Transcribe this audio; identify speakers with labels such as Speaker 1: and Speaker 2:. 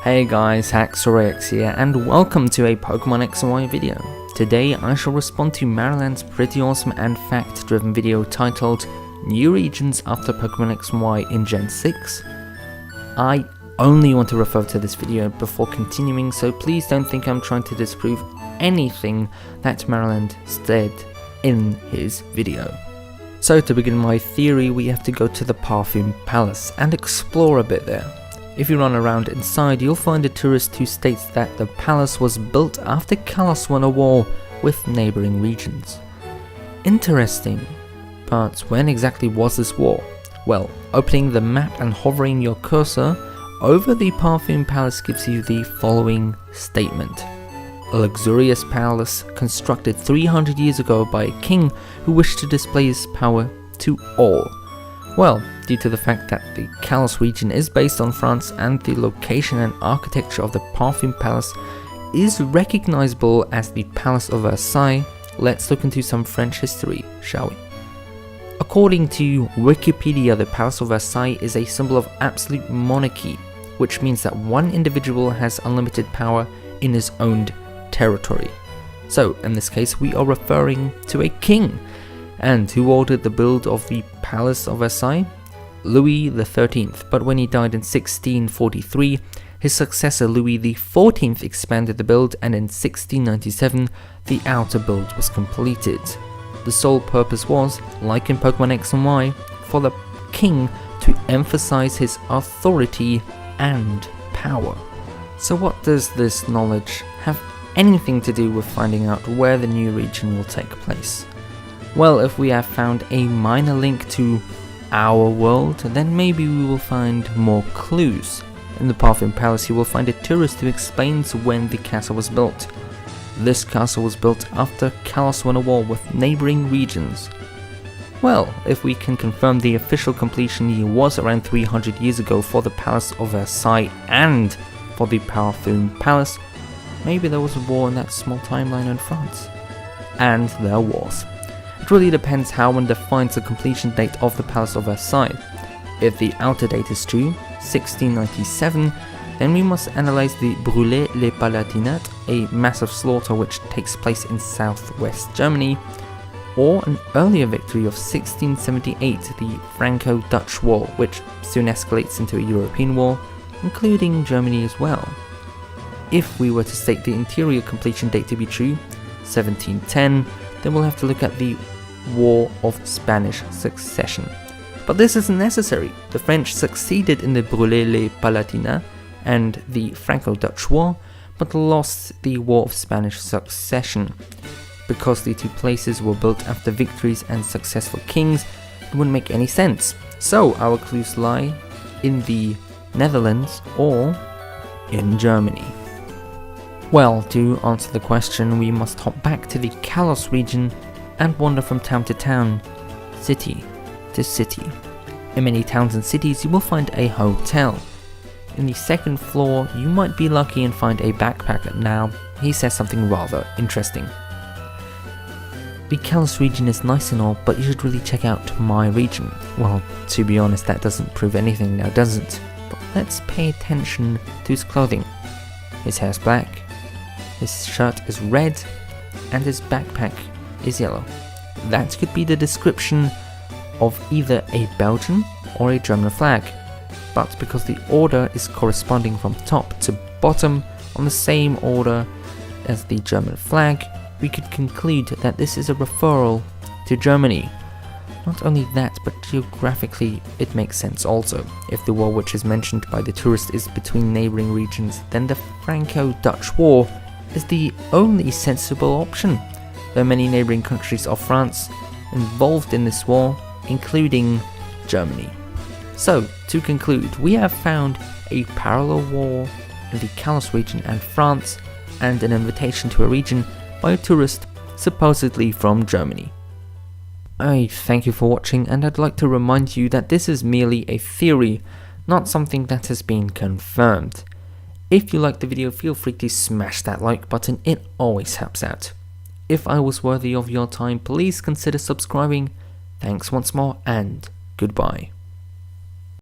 Speaker 1: Hey guys, Haxoriax here, and welcome to a Pokemon X and Y video. Today I shall respond to Maryland's pretty awesome and fact-driven video titled New Regions After Pokemon X and Y in Gen 6. I only want to refer to this video before continuing, so please don't think I'm trying to disprove anything that Maryland said in his video. So to begin my theory, we have to go to the Parfum Palace and explore a bit there. If you run around inside, you'll find a tourist who states that the palace was built after Kalos won a war with neighbouring regions. Interesting, but when exactly was this war? Well, opening the map and hovering your cursor over the Parfum Palace gives you the following statement. A luxurious palace constructed 300 years ago by a king who wished to display his power to all. Well, due to the fact that the Kalos region is based on France and the location and architecture of the Parfum Palace is recognizable as the Palace of Versailles, let's look into some French history, shall we? According to Wikipedia, the Palace of Versailles is a symbol of absolute monarchy, which means that one individual has unlimited power in his own territory. So, in this case, we are referring to a king. And who ordered the build of the Palace of Versailles? Louis XIII, but when he died in 1643, his successor Louis XIV expanded the build, and in 1697 the outer build was completed. The sole purpose was, like in Pokemon X and Y, for the king to emphasize his authority and power. So what does this knowledge have anything to do with finding out where the new region will take place? Well, if we have found a minor link to our world, then maybe we will find more clues. In the Parfum Palace you will find a tourist who explains when the castle was built. This castle was built after Kalos won a war with neighbouring regions. Well, if we can confirm the official completion year was around 300 years ago for the Palace of Versailles and for the Parfum Palace, maybe there was a war in that small timeline in France. And there was. It really depends how one defines the completion date of the Palace of Versailles. If the outer date is true, 1697, then we must analyze the Brûler les Palatinat, a massive slaughter which takes place in southwest Germany, or an earlier victory of 1678, the Franco-Dutch War, which soon escalates into a European war, including Germany as well. If we were to state the interior completion date to be true, 1710, then we'll have to look at the War of Spanish Succession. But this isn't necessary. The French succeeded in the Brûler les Palatinat and the Franco-Dutch War, but lost the War of Spanish Succession. Because the two places were built after victories and successful kings, it wouldn't make any sense. So our clues lie in the Netherlands or in Germany. Well, to answer the question, we must hop back to the Kalos region and wander from town to town, city to city. In many towns and cities you will find a hotel. In the second floor you might be lucky and find a backpacker. Now, he says something rather interesting. The Kalos region is nice and all, but you should really check out my region. Well, to be honest, that doesn't prove anything now, does it? But let's pay attention to his clothing. His hair's black, his shirt is red, and his backpack is yellow. That could be the description of either a Belgian or a German flag, but because the order is corresponding from top to bottom on the same order as the German flag, we could conclude that this is a referral to Germany. Not only that, but geographically it makes sense also. If the war which is mentioned by the tourist is between neighbouring regions, then the Franco-Dutch War is the only sensible option. There are many neighbouring countries of France involved in this war, including Germany. So, to conclude, we have found a parallel war in the Kalos region and France, and an invitation to a region by a tourist supposedly from Germany. I thank you for watching, and I'd like to remind you that this is merely a theory, not something that has been confirmed. If you liked the video, feel free to smash that like button, it always helps out. If I was worthy of your time, please consider subscribing. Thanks once more, and goodbye.